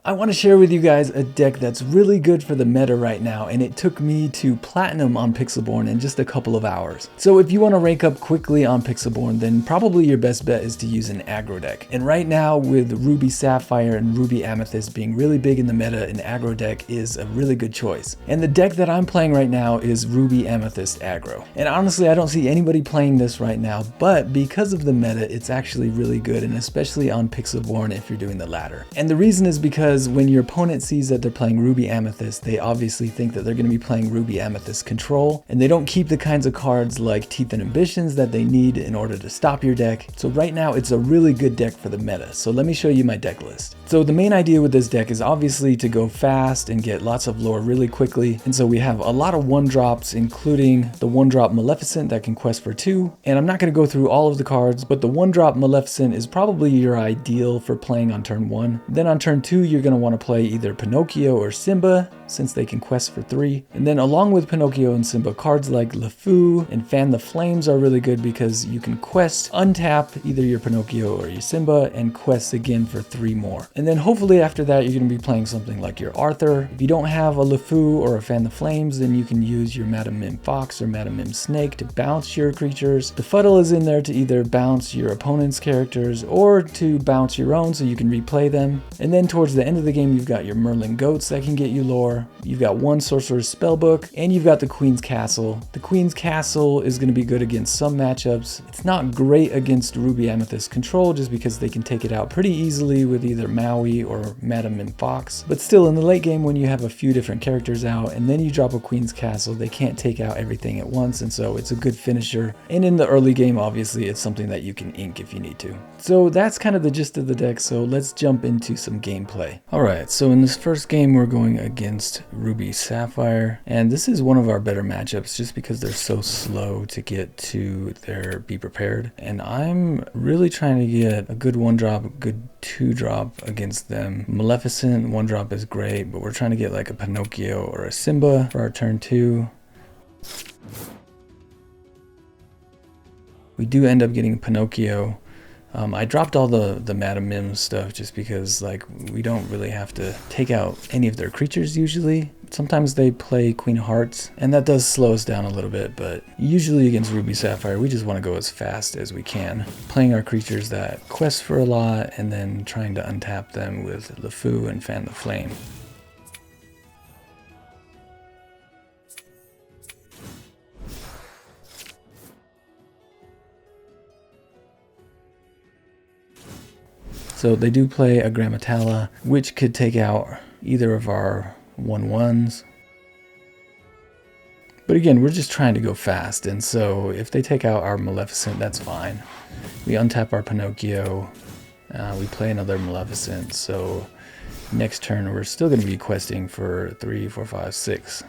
I want to share with you guys a deck that's really good for the meta right now, and it took me to Platinum on Pixelborn in just a couple of hours. So if you want to rank up quickly on Pixelborn, then probably your best bet is to use an aggro deck. And right now, with Ruby Sapphire and Ruby Amethyst being really big in the meta, an aggro deck is a really good choice. And the deck that I'm playing right now is Ruby Amethyst Aggro. And honestly, I don't see anybody playing this right now, but because of the meta, it's actually really good, and especially on Pixelborn if you're doing the latter. And the reason is because when your opponent sees that they're playing Ruby Amethyst, they obviously think that they're going to be playing Ruby Amethyst Control, and they don't keep the kinds of cards like Teeth and Ambitions that they need in order to stop your deck. So right now it's a really good deck for the meta. So let me show you my deck list. So the main idea with this deck is obviously to go fast and get lots of lore really quickly. And so we have a lot of 1-drops, including the 1-drop Maleficent that can quest for 2. And I'm not going to go through all of the cards, but the 1-drop Maleficent is probably your ideal for playing on turn 1. Then on turn 2, you're going to want to play either Pinocchio or Simba, since they can quest for 3. And then along with Pinocchio and Simba, cards like LeFou and Fan the Flames are really good because you can quest, untap either your Pinocchio or your Simba, and quest again for 3 more. And then hopefully after that, you're going to be playing something like your Arthur. If you don't have a LeFou or a Fan the Flames, then you can use your Madam Mim Fox or Madam Mim Snake to bounce your creatures. The Fuddle is in there to either bounce your opponent's characters or to bounce your own so you can replay them. And then towards the end of the game, you've got your Merlin Goats that can get you lore. You've got 1 Sorcerer's Spellbook, and you've got the Queen's Castle. The Queen's Castle is going to be good against some matchups. It's not great against Ruby Amethyst Control just because they can take it out pretty easily with either Maui or Madam Mim Fox. But still, in the late game when you have a few different characters out and then you drop a Queen's Castle, they can't take out everything at once, and so it's a good finisher. And in the early game, obviously, it's something that you can ink if you need to. So that's kind of the gist of the deck, so let's jump into some gameplay. Alright, so in this first game we're going against Ruby Sapphire, and this is one of our better matchups just because they're so slow to get to their Be Prepared, and I'm really trying to get a good 1-drop, a good 2-drop against them. Maleficent 1-drop is great, but we're trying to get like a Pinocchio or a Simba for our turn 2. We do end up getting Pinocchio. I dropped all the Madam Mim stuff just because like we don't really have to take out any of their creatures usually. Sometimes they play Queen Hearts, and that does slow us down a little bit, but usually against Ruby Sapphire, we just want to go as fast as we can, playing our creatures that quest for a lot, and then trying to untap them with LeFou and Fan the Flame. So they do play a Grammatala, which could take out either of our 1/1s. But again, we're just trying to go fast, and so if they take out our Maleficent, that's fine. We untap our Pinocchio, we play another Maleficent, so next turn we're still going to be questing for 3, 4, 5, 6.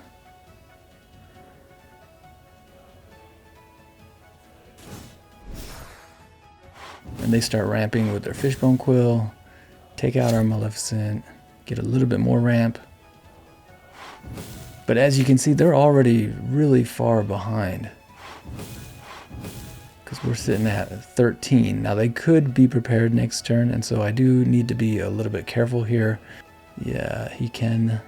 And they start ramping with their Fishbone Quill, take out our Maleficent, get a little bit more ramp. But as you can see, they're already really far behind, because we're sitting at 13. Now they could be prepared next turn, and so I do need to be a little bit careful here. Yeah, he can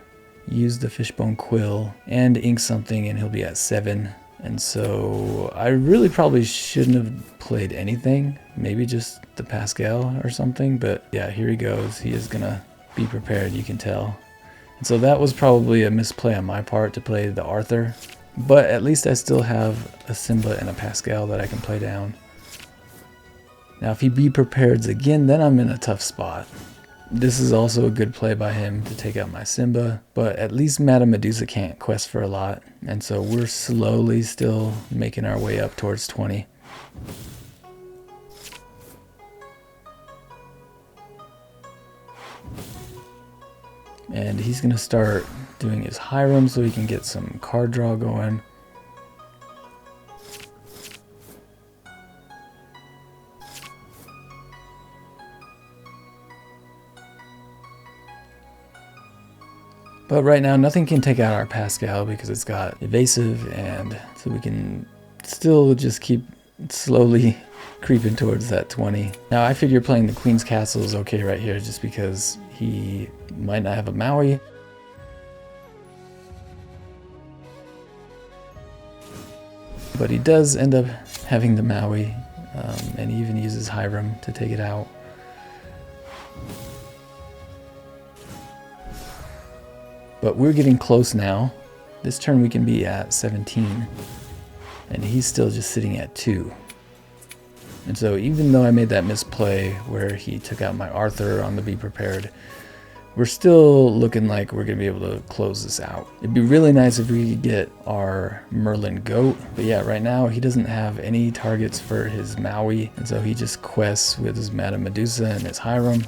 use the Fishbone Quill and ink something, and he'll be at 7. And so I really probably shouldn't have played anything, maybe just the Pascal or something, but yeah, here he goes. He is gonna be prepared, you can tell. And so that was probably a misplay on my part to play the Arthur, but at least I still have a Simba and a Pascal that I can play down. Now if he Be Prepared again, then I'm in a tough spot. This is also a good play by him to take out my Simba, but at least Madame Medusa can't quest for a lot, and so we're slowly still making our way up towards 20. And he's going to start doing his Hiram so he can get some card draw going. But right now, nothing can take out our Pascal because it's got evasive, and so we can still just keep slowly creeping towards that 20. Now I figure playing the Queen's Castle is okay right here just because he might not have a Maui. But he does end up having the Maui, and he even uses Hiram to take it out. But we're getting close now. This turn we can be at 17, and he's still just sitting at 2. And so even though I made that misplay where he took out my Arthur on the Be Prepared, we're still looking like we're going to be able to close this out. It'd be really nice if we could get our Merlin Goat. But yeah, right now he doesn't have any targets for his Maui. And so he just quests with his Madame Medusa and his Hiram.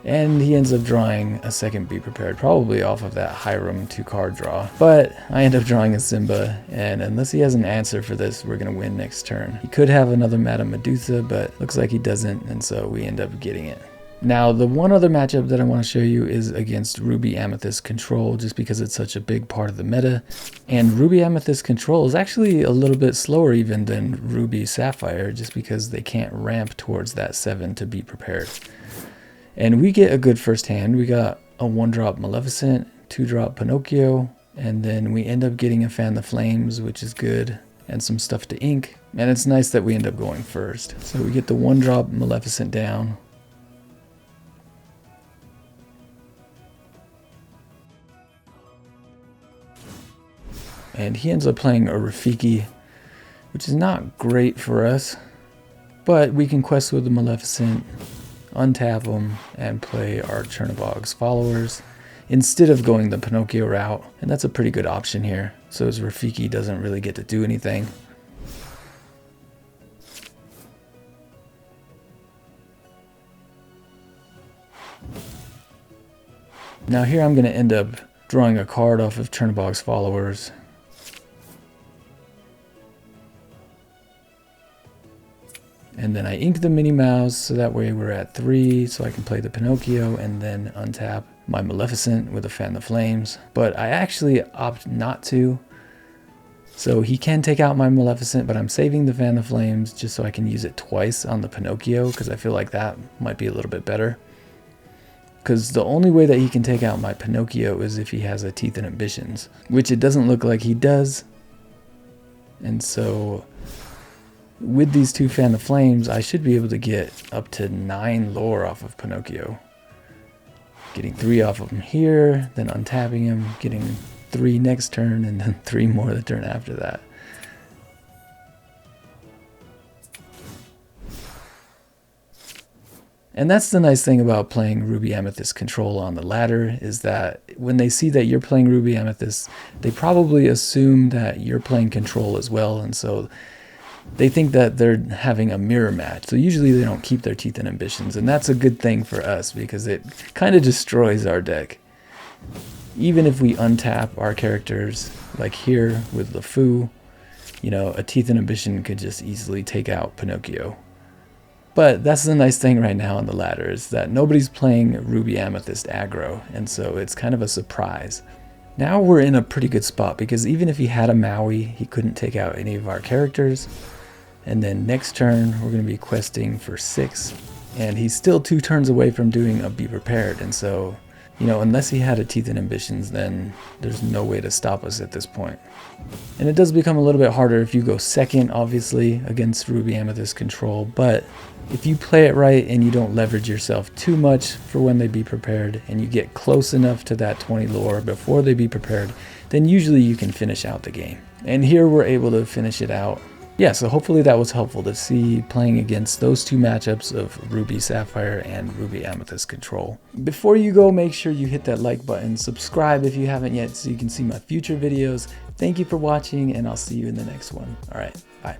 And he ends up drawing a second Be Prepared, probably off of that Hiram 2-card draw. But I end up drawing a Simba, and unless he has an answer for this, we're going to win next turn. He could have another Madame Medusa, but looks like he doesn't, and so we end up getting it. Now, the one other matchup that I want to show you is against Ruby Amethyst Control, just because it's such a big part of the meta. And Ruby Amethyst Control is actually a little bit slower even than Ruby Sapphire, just because they can't ramp towards that 7 to Be Prepared. And we get a good first hand. We got a 1-drop Maleficent, 2-drop Pinocchio, and then we end up getting a Fan the Flames, which is good, and some stuff to ink. And it's nice that we end up going first. So we get the 1-drop Maleficent down. And he ends up playing a Rafiki, which is not great for us, but we can quest with the Maleficent, untap him, and play our Chernobog's Followers instead of going the Pinocchio route, and that's a pretty good option here. So his Rafiki doesn't really get to do anything. Now here I'm going to end up drawing a card off of Chernobog's Followers. And then I ink the Minnie Mouse, so that way we're at 3, so I can play the Pinocchio and then untap my Maleficent with a Fan the Flames. But I actually opt not to. So he can take out my Maleficent, but I'm saving the Fan the Flames just so I can use it twice on the Pinocchio, because I feel like that might be a little bit better. Because the only way that he can take out my Pinocchio is if he has a Teeth and Ambitions, which it doesn't look like he does. And so with these 2 Fan the Flames, I should be able to get up to 9 lore off of Pinocchio. Getting 3 off of him here, then untapping him, getting 3 next turn, and then 3 more the turn after that. And that's the nice thing about playing Ruby Amethyst Control on the ladder, is that when they see that you're playing Ruby Amethyst, they probably assume that you're playing Control as well, and so they think that they're having a mirror match. So usually they don't keep their Teeth and Ambitions, and that's a good thing for us because it kind of destroys our deck. Even if we untap our characters, like here with LeFou, you know, a Teeth and Ambition could just easily take out Pinocchio. But that's the nice thing right now on the ladder, is that nobody's playing Ruby Amethyst Aggro, and so it's kind of a surprise. Now we're in a pretty good spot, because even if he had a Maui, he couldn't take out any of our characters. And then next turn, we're going to be questing for 6. And he's still 2 turns away from doing a Be Prepared. And so, you know, unless he had a Teeth and Ambitions, then there's no way to stop us at this point. And it does become a little bit harder if you go second, obviously, against Ruby Amethyst Control. But if you play it right and you don't leverage yourself too much for when they Be Prepared, and you get close enough to that 20 lore before they Be Prepared, then usually you can finish out the game. And here we're able to finish it out. Yeah, so hopefully that was helpful to see playing against those 2 matchups of Ruby Sapphire and Ruby Amethyst Control. Before you go, make sure you hit that like button, subscribe if you haven't yet so you can see my future videos. Thank you for watching, and I'll see you in the next one. All right, bye.